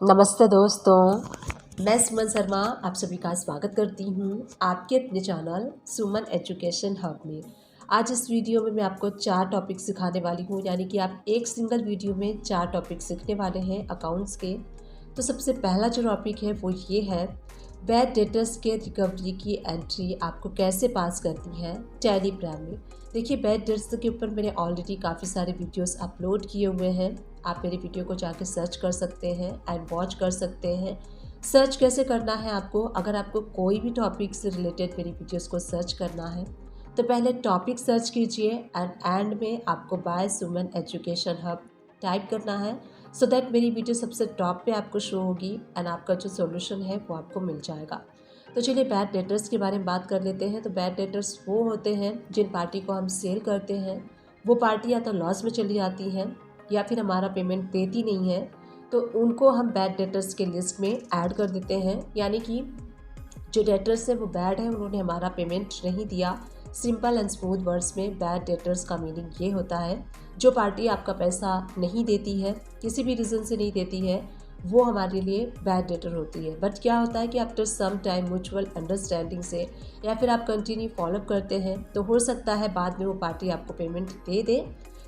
नमस्ते दोस्तों, मैं सुमन शर्मा आप सभी का स्वागत करती हूँ आपके अपने चैनल सुमन एजुकेशन हब में। आज इस वीडियो में मैं आपको 4 टॉपिक सिखाने वाली हूँ, यानी कि आप एक सिंगल वीडियो में 4 टॉपिक सीखने वाले हैं अकाउंट्स के। तो सबसे पहला जो टॉपिक है वो ये है, बैड डेटर्स के रिकवरी की एंट्री आपको कैसे पास करनी है टेलीग्राम में। देखिए, बैड डेटर्स के ऊपर मैंने ऑलरेडी काफ़ी सारे वीडियोस अपलोड किए हुए हैं। आप मेरी वीडियो को जाके सर्च कर सकते हैं एंड वॉच कर सकते हैं। सर्च कैसे करना है आपको, अगर आपको कोई भी टॉपिक से रिलेटेड मेरी वीडियोस को सर्च करना है तो पहले टॉपिक सर्च कीजिए एंड में आपको बाय सुमन एजुकेशन हब टाइप करना है, सो दैट मेरी वीडियो सबसे टॉप पे आपको शो होगी एंड आपका जो सॉल्यूशन है वो आपको मिल जाएगा। तो चलिए बैड डेटर्स के बारे में बात कर लेते हैं। तो बैड डेटर्स वो होते हैं जिन पार्टी को हम सेल करते हैं वो पार्टी या तो लॉस में चली जाती है या फिर हमारा पेमेंट देती नहीं है, तो उनको हम बैड डेटर्स के लिस्ट में ऐड कर देते हैं। यानी कि जो डेटर्स है वो बैड है, उन्होंने हमारा पेमेंट नहीं दिया। सिंपल एंड स्मूथ वर्ड्स में बैड डेटर्स का मीनिंग ये होता है, जो पार्टी आपका पैसा नहीं देती है, किसी भी रीज़न से नहीं देती है, वो हमारे लिए बैड डेटर होती है। बट क्या होता है कि after some time mutual understanding से या फिर आप कंटिन्यू फॉलोअप करते हैं तो हो सकता है बाद में वो पार्टी आपको पेमेंट दे दे।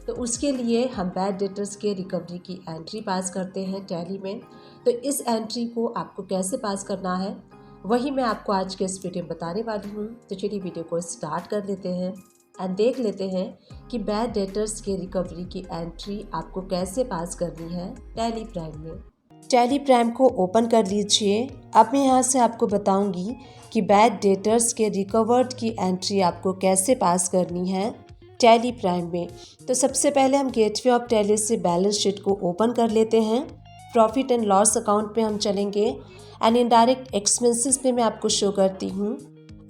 तो उसके लिए हम बैड डेटर्स के रिकवरी की एंट्री पास करते हैं टैली में। तो इस एंट्री को आपको कैसे पास करना है वही मैं आपको आज के इस वीडियो में बताने वाली हूँ। तो चलिए वीडियो को स्टार्ट कर लेते हैं एंड देख लेते हैं कि बैड डेटर्स के रिकवरी की एंट्री आपको कैसे पास करनी है टैली प्राइम में। टैली प्राइम को ओपन कर लीजिए। अब मैं यहाँ से आपको बताऊंगी कि बैड डेटर्स के रिकवर्ड की एंट्री आपको कैसे पास करनी है टैली प्राइम में। तो सबसे पहले हम गेटवे ऑफ टैली से बैलेंस शीट को ओपन कर लेते हैं। प्रॉफिट एंड लॉस अकाउंट पे हम चलेंगे एंड इनडायरेक्ट एक्सपेंसेस पे मैं आपको शो करती हूँ।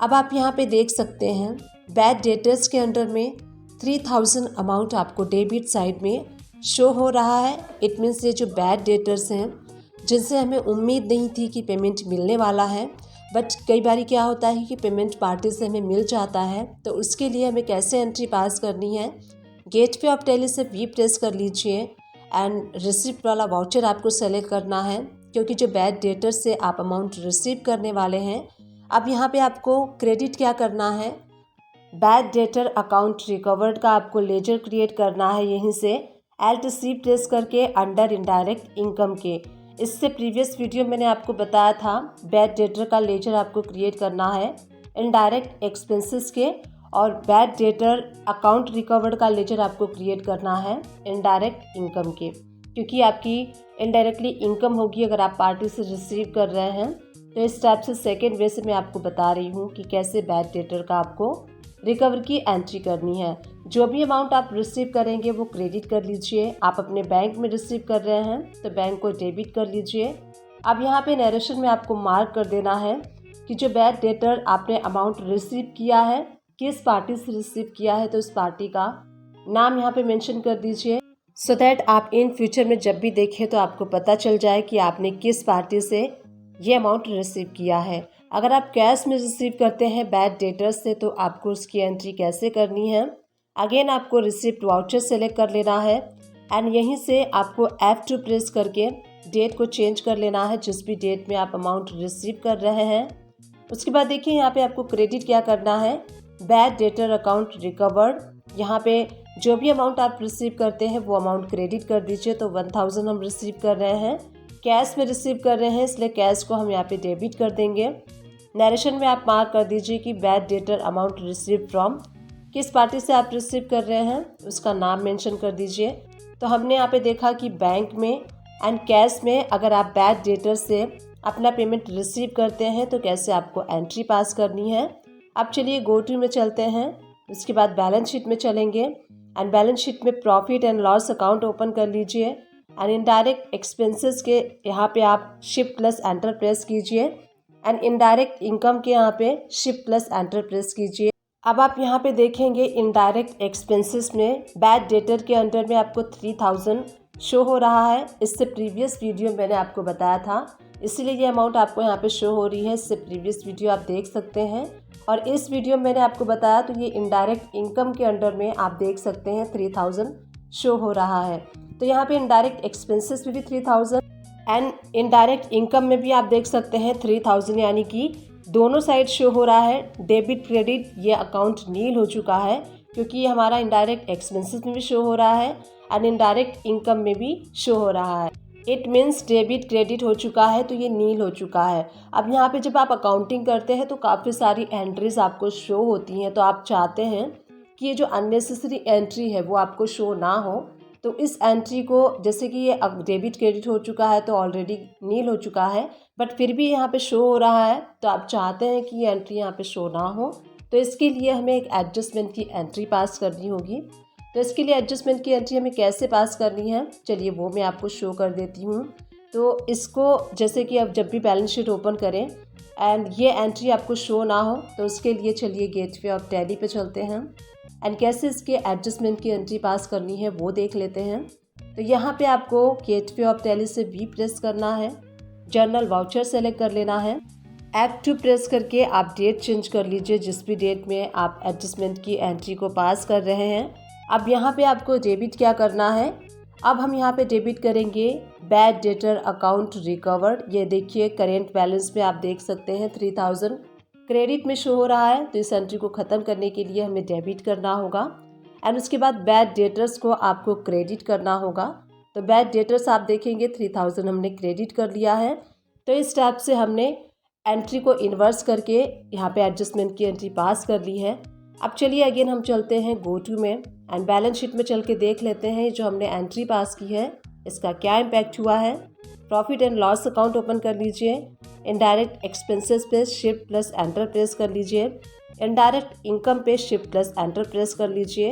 अब आप यहाँ पे देख सकते हैं बैड डेटर्स के अंडर में 3000 अमाउंट आपको डेबिट साइड में शो हो रहा है। इट मीन्स ये जो बैड डेटर्स हैं जिनसे हमें उम्मीद नहीं थी कि पेमेंट मिलने वाला है, बट कई बार क्या होता है कि पेमेंट पार्टी से हमें मिल जाता है, तो उसके लिए हमें कैसे एंट्री पास करनी है। गेटवे ऑफ टैली से वी प्रेस कर लीजिए एंड रिसिप्ट वाला वाउचर आपको सेलेक्ट करना है, क्योंकि जो बैड डेटर से आप अमाउंट रिसीव करने वाले हैं। अब यहाँ पे आपको क्रेडिट क्या करना है, बैड डेटर अकाउंट रिकवर्ड का आपको लेजर क्रिएट करना है। यहीं से LTC प्रेस करके अंडर इनडायरेक्ट इनकम के, इससे प्रीवियस वीडियो मैंने आपको बताया था बैड डेटर का लेजर आपको क्रिएट करना है इनडायरेक्ट एक्सपेंसेस के, और बैड डेटर अकाउंट रिकवर्ड का लेजर आपको क्रिएट करना है इनडायरेक्ट इनकम के, क्योंकि आपकी इनडायरेक्टली इनकम होगी अगर आप पार्टी से रिसीव कर रहे हैं। तो इस टाइप से सेकेंड वे से मैं आपको बता रही हूँ कि कैसे बैड डेटर का आपको रिकवर की एंट्री करनी है। जो भी अमाउंट आप रिसीव करेंगे वो क्रेडिट कर लीजिए। आप अपने बैंक में रिसीव कर रहे हैं तो बैंक को डेबिट कर लीजिए। अब यहाँ पे नरेशन में आपको मार्क कर देना है कि जो बैड डेटर आपने अमाउंट रिसीव किया है किस पार्टी से रिसीव किया है, तो उस पार्टी का नाम यहाँ पे मेंशन कर दीजिए, सो दैट आप इन फ्यूचर में जब भी देखें तो आपको पता चल जाए कि आपने किस पार्टी से ये अमाउंट रिसीव किया है। अगर आप कैश में रिसीव करते हैं बैड डेटर्स से तो आपको उसकी एंट्री कैसे करनी है, अगेन आपको रिसिप्ट वाउचर सेलेक्ट कर लेना है एंड यहीं से आपको F2 प्रेस करके डेट को चेंज कर लेना है, जिस भी डेट में आप अमाउंट रिसीव कर रहे हैं। उसके बाद देखिए यहाँ पे आपको क्रेडिट क्या करना है, बैड डेटर अकाउंट रिकवर्ड। यहाँ पे जो भी अमाउंट आप रिसीव करते हैं वो अमाउंट क्रेडिट कर दीजिए। तो 1000 हम रिसीव कर रहे हैं, कैश में रिसीव कर रहे हैं, इसलिए कैश को हम यहाँ पे डेबिट कर देंगे। नरेशन में आप मार्क कर दीजिए कि bad debtor amount receive from, किस पार्टी से आप रिसीव कर रहे हैं उसका नाम मेंशन कर दीजिए। तो हमने यहाँ पे देखा कि बैंक में एंड कैश में अगर आप बैड डेटर से अपना पेमेंट रिसीव करते हैं तो कैसे आपको एंट्री पास करनी है। अब चलिए गो टू में चलते हैं, उसके बाद बैलेंस शीट में चलेंगे एंड बैलेंस शीट में profit and loss account open कर लीजिए एंड इनडायरेक्ट एक्सपेंसेस के यहाँ पे आप शिफ्ट प्लस एंटर प्रेस कीजिए एंड इनडायरेक्ट इनकम के यहाँ पे शिफ्ट प्लस एंटर प्रेस कीजिए। अब आप यहाँ पे देखेंगे इनडायरेक्ट एक्सपेंसेस में बैड डेटर के अंडर में आपको 3000 शो हो रहा है। इससे प्रीवियस वीडियो मैंने आपको बताया था, इसीलिए ये अमाउंट आपको यहाँ पे शो हो रही है। इससे प्रीवियस वीडियो आप देख सकते हैं और इस वीडियो में मैंने आपको बताया, तो ये इनडायरेक्ट इनकम के अंडर में आप देख सकते हैं 3000 शो हो रहा है। तो यहाँ पे इनडायरेक्ट एक्सपेंसेस में भी 3000 एंड इनडायरेक्ट इनकम में भी आप देख सकते हैं 3000, यानी कि दोनों साइड शो हो रहा है। डेबिट क्रेडिट ये अकाउंट नील हो चुका है क्योंकि ये हमारा इनडायरेक्ट एक्सपेंसेस में भी शो हो रहा है एंड इनडायरेक्ट इनकम में भी शो हो रहा है। इट मीन्स डेबिट क्रेडिट हो चुका है तो ये नील हो चुका है। अब यहाँ पे जब आप अकाउंटिंग करते हैं तो काफ़ी सारी एंट्रीज आपको शो होती हैं, तो आप चाहते हैं कि ये जो अननेसेसरी एंट्री है वो आपको शो ना हो। तो इस एंट्री को, जैसे कि ये अब डेबिट क्रेडिट हो चुका है तो ऑलरेडी नील हो चुका है, बट फिर भी यहाँ पे शो हो रहा है, तो आप चाहते हैं कि ये एंट्री यहाँ पे शो ना हो, तो इसके लिए हमें एक एडजस्टमेंट की एंट्री पास करनी होगी। तो इसके लिए एडजस्टमेंट की एंट्री हमें कैसे पास करनी है, चलिए वो मैं आपको शो कर देती हूँ। तो इसको, जैसे कि अब जब भी बैलेंस शीट ओपन करें एंड ये एंट्री आपको शो ना हो, तो उसके लिए चलिए गेटवे ऑफ टैली पे चलते हैं एंड कैसे इसके एडजस्टमेंट की एंट्री पास करनी है वो देख लेते हैं। तो यहाँ पे आपको गेटवे ऑफ टैली से वी प्रेस करना है, जर्नल वाउचर सेलेक्ट कर लेना है, F2 प्रेस करके आप डेट चेंज कर लीजिए जिस भी डेट में आप एडजस्टमेंट की एंट्री को पास कर रहे हैं। अब यहाँ पे आपको डेबिट क्या करना है, अब हम यहाँ पे डेबिट करेंगे बैड डेटर अकाउंट रिकवर्ड। ये देखिए करेंट बैलेंस में आप देख सकते हैं 3000 क्रेडिट में शो हो रहा है, तो इस एंट्री को ख़त्म करने के लिए हमें डेबिट करना होगा एंड उसके बाद बैड डेटर्स को आपको क्रेडिट करना होगा। तो बैड डेटर्स आप देखेंगे 3000 हमने क्रेडिट कर लिया है। तो इस स्टेप से हमने एंट्री को इन्वर्स करके यहाँ पे एडजस्टमेंट की एंट्री पास कर ली है। अब चलिए अगेन हम चलते हैं गो टू में एंड बैलेंस शीट में चल के देख लेते हैं जो हमने एंट्री पास की है इसका क्या इम्पैक्ट हुआ है। Profit and loss account open कर लीजिए, इनडायरेक्ट एक्सपेंसेस पे शिफ्ट प्लस एंटर प्रेस कर लीजिए, इनडायरेक्ट इनकम पे शिफ्ट प्लस एंटर प्रेस कर लीजिए।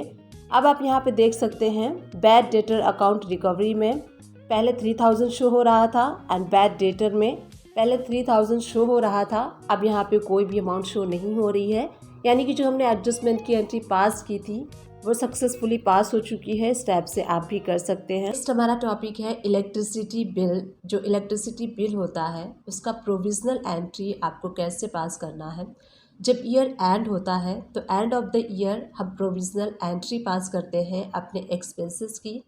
अब आप यहाँ पे देख सकते हैं बैड डेटर अकाउंट रिकवरी में पहले 3000 शो हो रहा था एंड बैड डेटर में पहले 3000 शो हो रहा था। अब यहाँ पे कोई भी अमाउंट शो नहीं हो रही है, यानी कि जो हमने एडजस्टमेंट की एंट्री पास की थी वो सक्सेसफुली पास हो चुकी है। स्टेप से आप भी कर सकते हैं। नेक्स्ट हमारा टॉपिक है इलेक्ट्रिसिटी बिल। जो इलेक्ट्रिसिटी बिल होता है उसका प्रोविजनल एंट्री आपको कैसे पास करना है। जब ईयर एंड होता है तो एंड ऑफ द ईयर हम प्रोविजनल एंट्री पास करते हैं अपने एक्सपेंसेस की।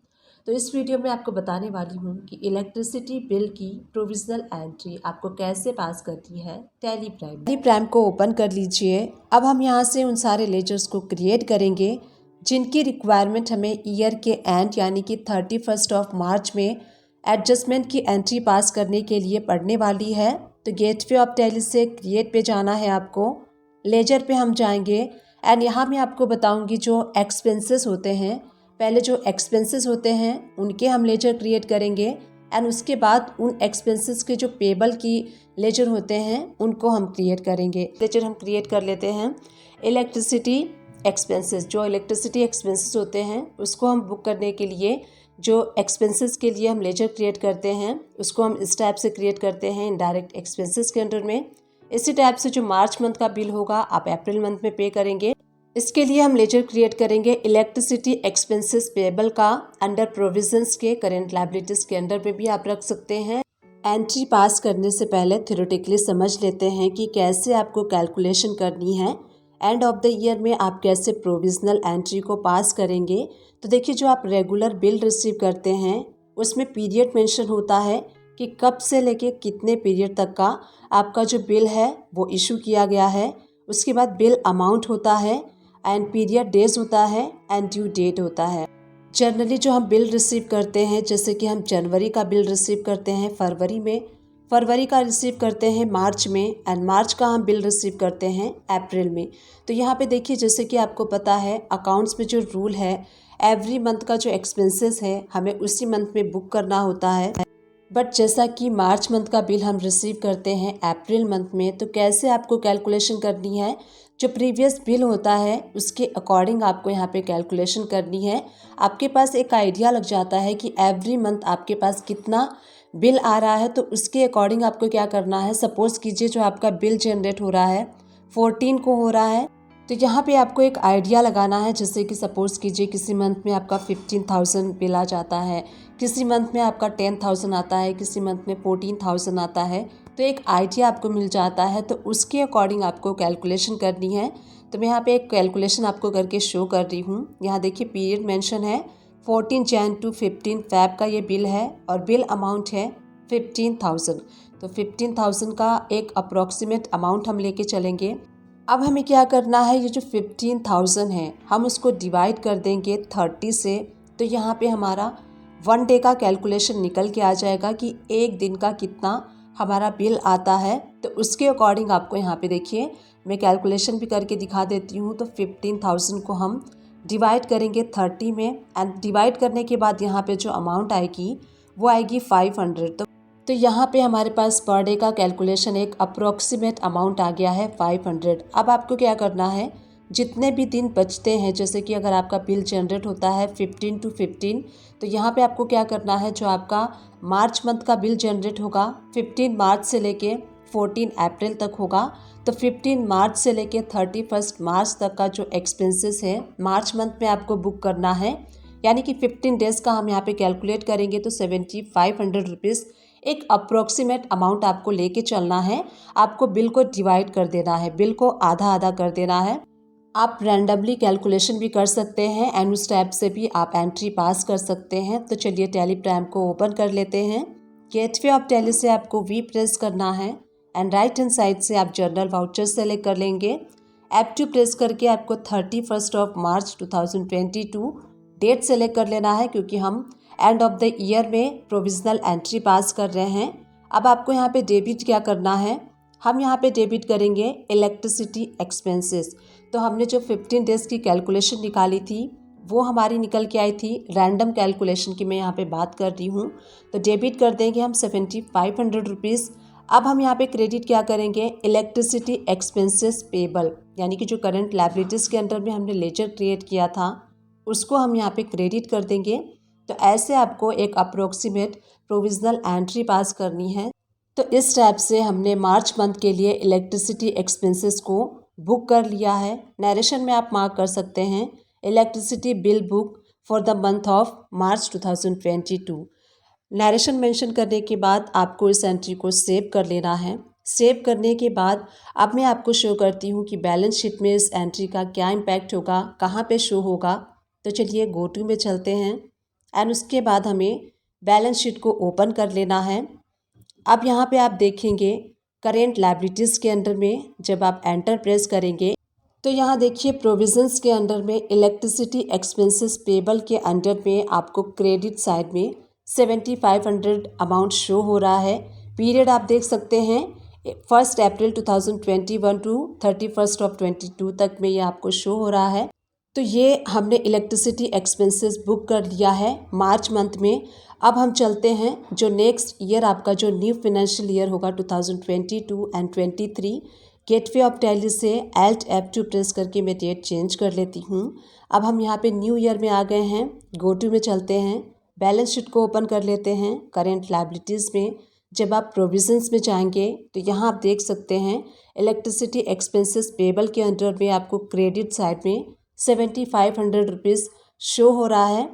तो इस वीडियो में आपको बताने वाली हूँ कि इलेक्ट्रिसिटी बिल की प्रोविजनल एंट्री आपको कैसे पास करनी है। टैली प्राइम को ओपन कर लीजिए। अब हम यहाँ से उन सारे लेजर्स को क्रिएट करेंगे जिनकी रिक्वायरमेंट हमें ईयर के एंड यानी कि 31 ऑफ मार्च में एडजस्टमेंट की एंट्री पास करने के लिए पड़ने वाली है। तो गेटवे ऑफ टैली से क्रिएट पे जाना है आपको, लेजर पे हम जाएंगे एंड यहाँ मैं आपको बताऊंगी जो एक्सपेंसेस होते हैं, पहले जो एक्सपेंसेस होते हैं उनके हम लेजर क्रिएट करेंगे एंड उसके बाद उन एक्सपेंसेस के जो पेबल की लेजर होते हैं उनको हम क्रिएट करेंगे। लेजर हम क्रिएट कर लेते हैं इलेक्ट्रिसिटी एक्सपेंसेस। जो इलेक्ट्रिसिटी एक्सपेंसेस होते हैं उसको हम बुक करने के लिए जो एक्सपेंसेस के लिए हम लेजर क्रिएट करते हैं उसको हम इस टाइप से क्रिएट करते हैं इनडायरेक्ट एक्सपेंसेस के अंडर में। इसी टाइप से जो मार्च मंथ का बिल होगा आप अप्रैल मंथ में पे करेंगे। इसके लिए हम लेजर क्रिएट करेंगे इलेक्ट्रिसिटी एक्सपेंसेस पेबल का अंडर प्रोविजंस के करेंट लायबिलिटीज के अंडर में भी आप रख सकते हैं। एंट्री पास करने से पहले थ्योरेटिकली समझ लेते हैं कि कैसे आपको कैलकुलेशन करनी है। एंड ऑफ द ईयर में आप कैसे प्रोविजनल एंट्री को पास करेंगे। तो देखिए जो आप रेगुलर बिल रिसीव करते हैं उसमें पीरियड मेंशन होता है कि कब से लेके कितने पीरियड तक का आपका जो बिल है वो इशू किया गया है। उसके बाद बिल अमाउंट होता है एंड पीरियड डेज होता है एंड ड्यू डेट होता है। जनरली जो हम बिल रिसीव करते हैं, जैसे कि हम जनवरी का बिल रिसीव करते हैं फरवरी में, फरवरी का रिसीव करते हैं मार्च में एंड मार्च का हम बिल रिसीव करते हैं अप्रैल में। तो यहाँ पे देखिए जैसे कि आपको पता है अकाउंट्स में जो रूल है एवरी मंथ का जो एक्सपेंसेस है हमें उसी मंथ में बुक करना होता है। बट जैसा कि मार्च मंथ का बिल हम रिसीव करते हैं अप्रैल मंथ में, तो कैसे आपको कैलकुलेशन करनी है, जो प्रीवियस बिल होता है उसके अकॉर्डिंग आपको यहाँ पे कैलकुलेशन करनी है। आपके पास एक आइडिया लग जाता है कि एवरी मंथ आपके पास कितना बिल आ रहा है, तो उसके अकॉर्डिंग आपको क्या करना है। सपोज़ कीजिए जो आपका बिल जनरेट हो रहा है 14 को हो रहा है, तो यहाँ पे आपको एक आइडिया लगाना है। जैसे कि सपोज़ कीजिए किसी मंथ में आपका 15,000 बिल आ जाता है, किसी मंथ में आपका 10,000 आता है, किसी मंथ में 14,000 आता है, तो एक आइडिया आपको मिल जाता है। तो उसके अकॉर्डिंग आपको कैलकुलेशन करनी है। तो मैं यहाँ पे एक कैलकुलेशन आपको करके शो कर रही हूँ। यहाँ देखिए पीरियड मेंशन है 14 जैन टू 15 फैब का ये बिल है और बिल अमाउंट है 15,000। तो 15,000 का एक अप्रॉक्सीमेट अमाउंट हम लेके चलेंगे। अब हमें क्या करना है, ये जो 15,000 है हम उसको डिवाइड कर देंगे 30 से। तो यहाँ पे हमारा 1 डे का कैलकुलेशन निकल के आ जाएगा कि एक दिन का कितना हमारा बिल आता है। तो उसके अकॉर्डिंग आपको यहाँ पे देखिए मैं कैलकुलेशन भी करके दिखा देती हूँ। तो 15,000 को हम डिवाइड करेंगे 30 में, एंड डिवाइड करने के बाद यहाँ पे जो अमाउंट आएगी वो आएगी 500। तो यहाँ पे हमारे पास पर डे का कैलकुलेशन एक अप्रोक्सीमेट अमाउंट आ गया है 500। अब आपको क्या करना है, जितने भी दिन बचते हैं, जैसे कि अगर आपका बिल जनरेट होता है 15 to 15, तो यहाँ पे आपको क्या करना है, जो आपका मार्च मंथ का बिल जनरेट होगा 15 मार्च से लेके 14 अप्रैल तक होगा। तो 15 मार्च से लेके 31 मार्च तक का जो एक्सपेंसेस है मार्च मंथ में आपको बुक करना है, यानी कि 15 डेज़ का हम यहाँ पे कैलकुलेट करेंगे तो 7,500 रुपीज़ एक अप्रोक्सीमेट अमाउंट आपको लेके चलना है। आपको बिल को डिवाइड कर देना है, बिल को आधा आधा कर देना है। आप रैंडमली कैलकुलेशन भी कर सकते हैं एंड उस टाइप से भी आप एंट्री पास कर सकते हैं। तो चलिए टैली प्राइम को ओपन कर लेते हैं। गेटवे ऑफ टैली से आपको वी प्रेस करना है एंड राइट हैंड साइड से आप जर्नल वाउचर सेलेक्ट कर लेंगे। F2 प्रेस करके आपको 31 मार्च 2022 डेट सेलेक्ट कर लेना है, क्योंकि हम एंड ऑफ द ईयर में प्रोविजनल एंट्री पास कर रहे हैं। अब आपको यहाँ पे डेबिट क्या करना है, हम यहाँ पे डेबिट करेंगे इलेक्ट्रिसिटी एक्सपेंसेस। तो हमने जो 15 डेज़ की कैलकुलेशन निकाली थी वो हमारी निकल के आई थी रैंडम कैलकुलेशन की मैं यहाँ पे बात कर रही हूँ। तो डेबिट कर देंगे हम 7,500 रुपीज़। अब हम यहाँ पे क्रेडिट क्या करेंगे, इलेक्ट्रिसिटी एक्सपेंसेस पेबल, यानी कि जो करंट लायबिलिटीज़ के अंडर में हमने लेजर क्रिएट किया था उसको हम यहाँ पे क्रेडिट कर देंगे। तो ऐसे आपको एक अप्रोक्सीमेट प्रोविजनल एंट्री पास करनी है। तो इस टाइप से हमने मार्च मंथ के लिए इलेक्ट्रिसिटी एक्सपेंसेस को बुक कर लिया है। नरेशन में आप मार्क कर सकते हैं electricity bill book for the month of March 2022। Narration mention करने के बाद आपको इस एंट्री को सेव कर लेना है। सेव करने के बाद अब मैं आपको शो करती हूँ कि बैलेंस शीट में इस एंट्री का क्या इम्पैक्ट होगा, कहाँ पे शो होगा। तो चलिए गो टू में चलते हैं एंड उसके बाद हमें बैलेंस शीट को ओपन कर लेना है। अब यहाँ पे आप देखेंगे करेंट लायबिलिटीज़ के अंडर में जब आप एंटर प्रेस करेंगे तो यहाँ देखिए प्रोविजंस के अंडर में इलेक्ट्रिसिटी एक्सपेंसेस पेबल के अंडर में आपको क्रेडिट साइड में 7,500 अमाउंट शो हो रहा है। पीरियड आप देख सकते हैं 1 अप्रैल 2021 टू 31/22 तक में ये आपको शो हो रहा है। तो ये हमने इलेक्ट्रिसिटी एक्सपेंसेस बुक कर लिया है मार्च मंथ में। अब हम चलते हैं जो नेक्स्ट ईयर आपका जो न्यू फाइनेंशियल ईयर होगा 2022 एंड 23। गेटवे ऑफ टैली से Alt F2 प्रेस करके मैं डेट चेंज कर लेती हूँ। अब हम यहाँ पे न्यू ईयर में आ गए हैं। गो टू में चलते हैं, बैलेंस शीट को ओपन कर लेते हैं। करेंट लायबिलिटीज़ में जब आप प्रोविजंस में जाएंगे तो यहाँ आप देख सकते हैं इलेक्ट्रिसिटी एक्सपेंसेस पेबल के अंडर में आपको क्रेडिट साइड में 7,500 रुपीज़ शो हो रहा है।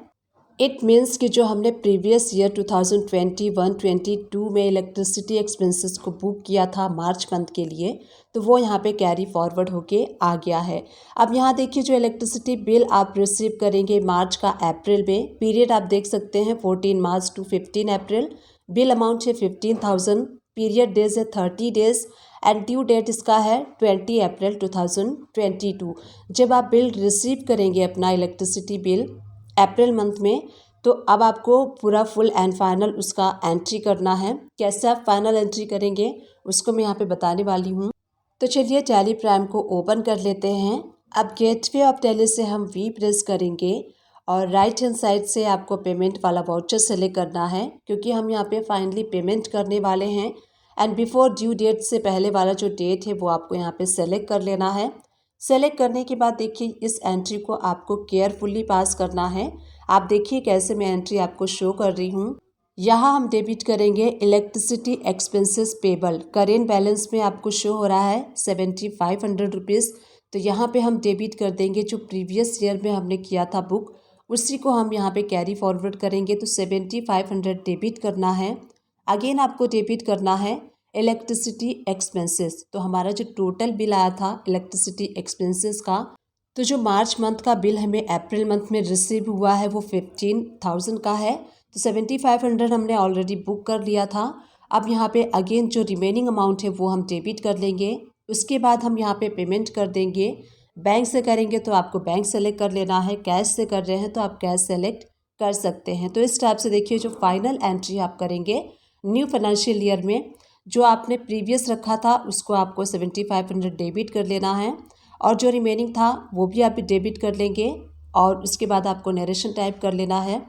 इट मीन्स कि जो हमने प्रीवियस ईयर 2021-22 में इलेक्ट्रिसिटी एक्सपेंसेस को बुक किया था मार्च मंथ के लिए, तो वो यहाँ पे कैरी फॉरवर्ड होके आ गया है। अब यहाँ देखिए जो इलेक्ट्रिसिटी बिल आप रिसीव करेंगे मार्च का अप्रैल में, पीरियड आप देख सकते हैं 14 मार्च टू 15 अप्रैल। बिल अमाउंट है 15,000, पीरियड डेज है 30 डेज एंड ड्यू डेट इसका है 20 अप्रैल 2022। जब आप बिल रिसीव करेंगे अपना इलेक्ट्रिसिटी बिल अप्रैल मंथ में, तो अब आपको पूरा फुल एंड फाइनल उसका एंट्री करना है। कैसे आप फाइनल एंट्री करेंगे उसको मैं यहाँ पे बताने वाली हूँ। तो चलिए टैली प्राइम को ओपन कर लेते हैं। अब गेटवे ऑफ टैली से हम वी प्रेस करेंगे और राइट हैंड साइड से आपको पेमेंट वाला वाउचर सेलेक्ट करना है, क्योंकि हम यहाँ पे फाइनली पेमेंट करने वाले हैं। एंड बिफोर ड्यू डेट से पहले वाला जो डेट है वो आपको यहाँ पे सेलेक्ट कर लेना है। सेलेक्ट करने के बाद देखिए इस एंट्री को आपको केयरफुली पास करना है। आप देखिए कैसे मैं एंट्री आपको शो कर रही हूँ। यहाँ हम डेबिट करेंगे electricity expenses payable, current balance में आपको शो हो रहा है 7,500 रुपीज़। तो यहाँ पे हम डेबिट कर देंगे जो प्रीवियस ईयर में हमने किया था बुक, उसी को हम यहाँ पे कैरी फॉरवर्ड करेंगे। तो 7,500 डेबिट करना है। अगेन आपको डेबिट करना है इलेक्ट्रिसिटी एक्सपेंसेस। तो हमारा जो टोटल बिल आया था इलेक्ट्रिसिटी एक्सपेंसेस का, तो जो मार्च मंथ का बिल हमें अप्रैल मंथ में रिसीव हुआ है वो 15,000 का है। तो 7500 हमने ऑलरेडी बुक कर लिया था। अब यहाँ पे अगेन जो रिमेनिंग अमाउंट है वो हम डेबिट कर लेंगे। उसके बाद हम यहाँ पे पेमेंट कर देंगे। बैंक से करेंगे तो आपको बैंक सेलेक्ट कर लेना है, कैश से कर रहे हैं तो आप कैश सेलेक्ट कर सकते हैं। तो इस टाइप से देखिए जो फाइनल एंट्री आप करेंगे न्यू फाइनेंशियल ईयर में, जो आपने प्रीवियस रखा था उसको आपको 7500 डेबिट कर लेना है और जो रिमेनिंग था वो भी आप डेबिट कर लेंगे। और उसके बाद आपको नरेशन टाइप कर लेना है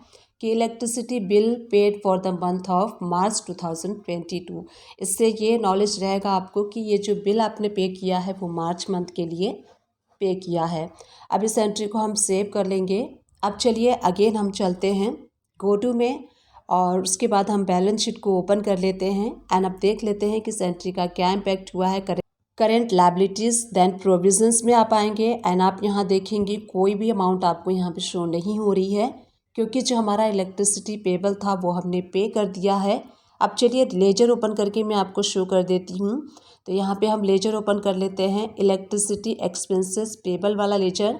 कि electricity bill paid for the month of March 2022। इससे ये नॉलेज रहेगा आपको कि ये जो बिल आपने पे किया है वो मार्च मंथ के लिए पे किया है। अब इस एंट्री को हम सेव कर लेंगे। अब चलिए अगेन हम चलते हैं गो टू में और उसके बाद हम बैलेंस शीट को ओपन कर लेते हैं एंड अब देख लेते हैं कि इस एंट्री का क्या इम्पैक्ट हुआ है। करेंट लायबिलिटीज़ देन प्रोविजंस में आप आएंगे एंड आप यहाँ देखेंगे कोई भी अमाउंट आपको यहाँ पे शो नहीं हो रही है, क्योंकि जो हमारा इलेक्ट्रिसिटी पेबल था वो हमने पे कर दिया है। अब चलिए लेजर ओपन करके मैं आपको शो कर देती हूँ। तो यहाँ पे हम लेजर ओपन कर लेते हैं, इलेक्ट्रिसिटी एक्सपेंसेस पेबल वाला लेजर।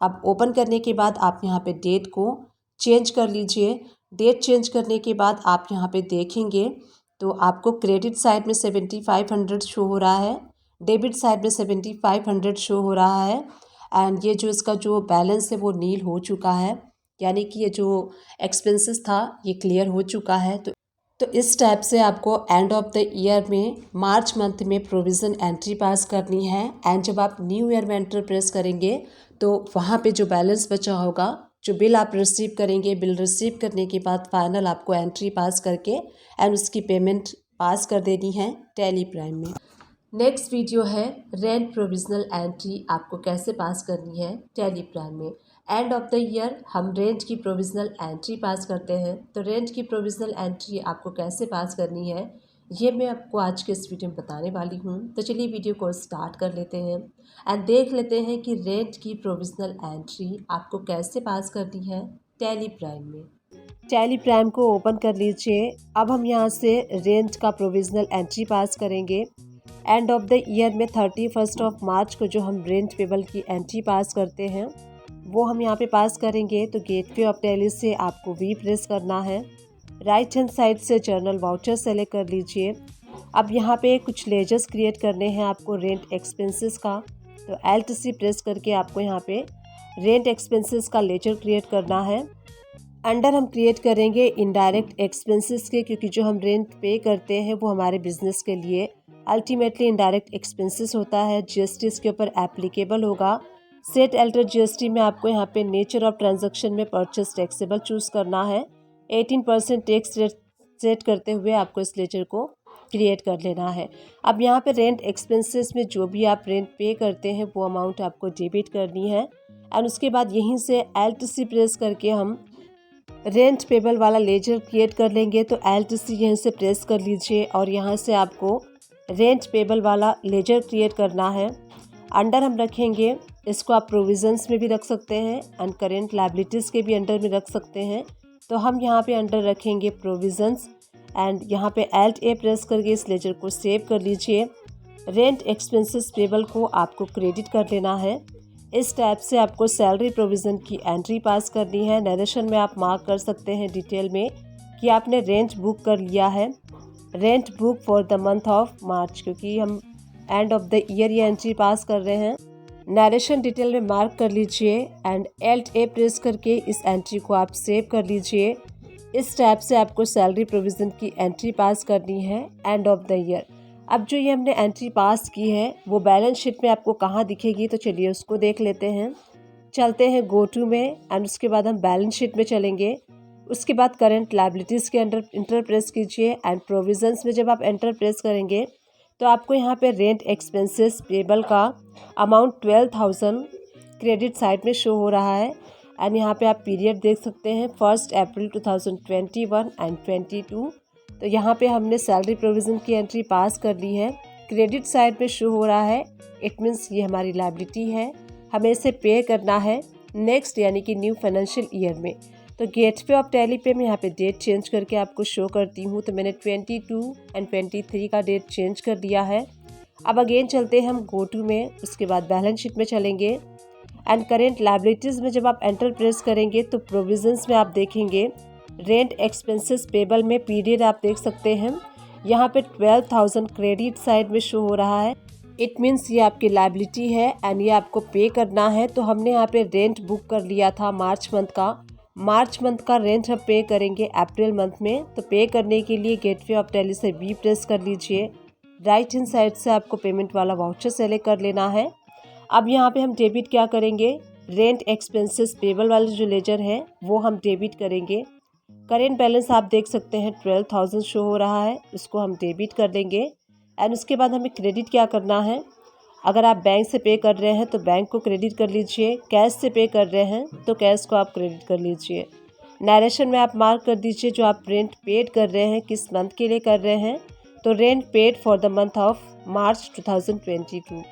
अब ओपन करने के बाद आप यहाँ पे डेट को चेंज कर लीजिए। डेट चेंज करने के बाद आप यहाँ पे देखेंगे तो आपको क्रेडिट साइड में 7500 शो हो रहा है, डेबिट साइड में 7500 शो हो रहा है एंड ये जो इसका जो बैलेंस है वो नील हो चुका है, यानी कि ये जो एक्सपेंसेस था ये क्लियर हो चुका है। तो इस टाइप से आपको एंड ऑफ द ईयर में मार्च मंथ में प्रोविज़न एंट्री पास करनी है एंड जब आप न्यू ईयर में एंटर प्रेस करेंगे तो वहाँ पे जो बैलेंस बचा होगा, जो बिल आप रिसीव करेंगे, बिल रिसीव करने के बाद फाइनल आपको एंट्री पास करके एंड उसकी पेमेंट पास कर देनी है टैली प्राइम में। नेक्स्ट वीडियो है रेंट प्रोविजनल एंट्री आपको कैसे पास करनी है टैली प्राइम में। एंड ऑफ द ईयर हम रेंट की प्रोविजनल एंट्री पास करते हैं। तो रेंट की प्रोविजनल एंट्री आपको कैसे पास करनी है ये मैं आपको आज के इस वीडियो में बताने वाली हूँ। तो चलिए वीडियो को स्टार्ट कर लेते हैं एंड देख लेते हैं कि रेंट की प्रोविजनल एंट्री आपको कैसे पास करनी है टैली प्राइम में। टैली प्राइम को ओपन कर लीजिए। अब हम यहाँ से रेंट का प्रोविजनल एंट्री पास करेंगे। एंड ऑफ द ईयर में 31 मार्च को जो हम रेंट पेबल की एंट्री पास करते हैं वो हम यहाँ पे पास करेंगे। तो गेटवे ऑफ टैली से आपको वी प्रेस करना है, राइट हैंड साइड से जर्नल वाउचर सेलेक्ट कर लीजिए। अब यहाँ पे कुछ लेजर्स क्रिएट करने हैं आपको रेंट एक्सपेंसेस का। तो LTC प्रेस करके आपको यहाँ पे रेंट एक्सपेंसेस का लेजर क्रिएट करना है। अंडर हम क्रिएट करेंगे इनडायरेक्ट एक्सपेंसेस के, क्योंकि जो हम रेंट पे करते हैं वो हमारे बिजनेस के लिए अल्टीमेटली इनडायरेक्ट एक्सपेंसेस होता है। GST इसके ऊपर एप्लीकेबल होगा। सेट एल्टर GST में आपको यहाँ पे नेचर ऑफ ट्रांजैक्शन में परचेस टैक्सेबल चूज़ करना है। 18% टैक्स रेट सेट करते हुए आपको इस लेजर को क्रिएट कर लेना है। अब यहाँ पे रेंट एक्सपेंसेस में जो भी आप रेंट पे करते हैं वो अमाउंट आपको डेबिट करनी है एंड उसके बाद यहीं से LTC प्रेस करके हम रेंट पेबल वाला लेजर क्रिएट कर लेंगे। तो LTC यहीं से प्रेस कर लीजिए और यहाँ से आपको रेंट पेबल वाला लेजर क्रिएट करना है। अंडर हम रखेंगे, इसको आप प्रोविजंस में भी रख सकते हैं एंड करेंट लायबिलिटीज़ के भी अंडर में रख सकते हैं। तो हम यहाँ पे अंडर रखेंगे प्रोविजंस एंड यहाँ पे Alt+A प्रेस करके इस लेजर को सेव कर लीजिए। रेंट एक्सपेंसेस पेबल को आपको क्रेडिट कर लेना है। इस टाइप से आपको सैलरी प्रोविज़न की एंट्री पास करनी है। नरेशन में आप मार्क कर सकते हैं डिटेल में कि आपने रेंट बुक कर लिया है, rent book for the month of March, क्योंकि हम एंड ऑफ द ईयर ये एंट्री पास कर रहे हैं। नरेशन डिटेल में मार्क कर लीजिए एंड Alt+A प्रेस करके इस एंट्री को आप सेव कर लीजिए। इस टाइप से आपको सैलरी प्रोविज़न की एंट्री पास करनी है एंड ऑफ द ईयर। अब जो ये हमने एंट्री पास की है वो बैलेंस शीट में आपको कहाँ दिखेगी, तो चलिए उसको देख लेते हैं। चलते हैं गो टू में एंड उसके बाद हम बैलेंस शीट में चलेंगे। उसके बाद करंट लायबिलिटीज़ के अंडर इंटर प्रेस कीजिए एंड प्रोविजंस में जब आप एंटर प्रेस करेंगे तो आपको यहाँ पे रेंट एक्सपेंसेस पेबल का अमाउंट 12,000 क्रेडिट साइड में शो हो रहा है एंड यहाँ पे आप पीरियड देख सकते हैं 1 अप्रैल 2021 एंड 22। तो यहाँ पे हमने सैलरी प्रोविज़न की एंट्री पास कर ली है। क्रेडिट साइड पे शो हो रहा है, इट मीन्स ये हमारी लायबिलिटी है, हमें इसे पे करना है नेक्स्ट यानी कि न्यू फाइनेंशियल ईयर में। तो गेटवे ऑफ टैली पे मैं यहाँ पे डेट चेंज करके आपको शो करती हूँ। तो मैंने 22 एंड 23 का डेट चेंज कर दिया है। अब अगेन चलते हैं हम गो टू में, उसके बाद बैलेंस शीट में चलेंगे एंड करेंट लायबिलिटीज़ में जब आप एंटर प्रेस करेंगे तो प्रोविजंस में आप देखेंगे रेंट एक्सपेंसेस पेबल में पीरियड आप देख सकते हैं, यहाँ पे 12,000 क्रेडिट साइड में शो हो रहा है। इट मीन्स ये आपकी लायबिलिटी है एंड ये आपको पे करना है। तो हमने यहाँ पे रेंट बुक कर लिया था मार्च मंथ का रेंट हम पे करेंगे अप्रैल मंथ में। तो पे करने के लिए गेटवे ऑफ टैली से वी प्रेस कर लीजिए। राइट हैंड साइड से आपको पेमेंट वाला वाउचर सेलेक्ट कर लेना है। अब यहाँ पे हम डेबिट क्या करेंगे, रेंट एक्सपेंसेस पेबल वाले जो लेजर है वो हम डेबिट करेंगे। करेंट बैलेंस आप देख सकते हैं 12,000 शो हो रहा है, उसको हम डेबिट कर देंगे। एंड उसके बाद हमें क्रेडिट क्या करना है, अगर आप बैंक से पे कर रहे हैं तो बैंक को क्रेडिट कर लीजिए, कैश से पे कर रहे हैं तो कैश को आप क्रेडिट कर लीजिए। नरेशन में आप मार्क कर दीजिए जो आप रेंट पेड कर रहे हैं किस मंथ के लिए कर रहे हैं। तो rent paid for the month of March 2022।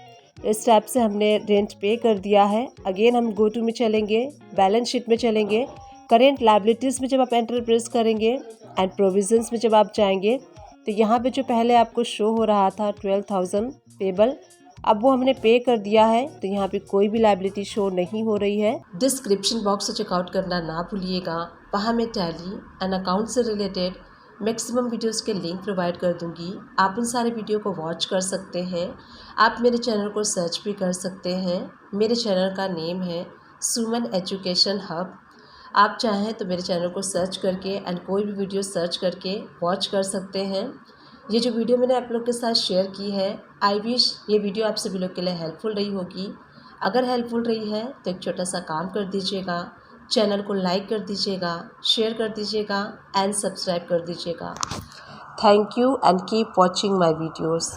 इस टाइप से हमने रेंट पे कर दिया है। अगेन हम गो टू में चलेंगे, बैलेंस शीट में चलेंगे, करेंट लायबिलिटीज़ में जब आप एंटर प्रेस करेंगे एंड प्रोविजंस में जब आप जाएंगे तो यहाँ पे जो पहले आपको शो हो रहा था 12,000 पेबल, अब वो हमने पे कर दिया है तो यहाँ पे कोई भी लायबिलिटी शो नहीं हो रही है। डिस्क्रिप्शन बॉक्स से चेकआउट करना ना भूलिएगा, वहाँ मैं टैली एंड अकाउंट से रिलेटेड मैक्सिमम वीडियोस के लिंक प्रोवाइड कर दूंगी। आप उन सारे वीडियो को वॉच कर सकते हैं। आप मेरे चैनल को सर्च भी कर सकते हैं। मेरे चैनल का नेम है सुमन एजुकेशन हब। आप चाहें तो मेरे चैनल को सर्च करके एंड कोई भी वीडियो सर्च करके वॉच कर सकते हैं। ये जो वीडियो मैंने आप लोग के साथ शेयर की है, आई विश ये वीडियो आप सभी लोग के लिए हेल्पफुल रही होगी। अगर हेल्पफुल रही है तो एक छोटा सा काम कर दीजिएगा, चैनल को लाइक कर दीजिएगा, शेयर कर दीजिएगा एंड सब्सक्राइब कर दीजिएगा। Thank you and keep watching my videos.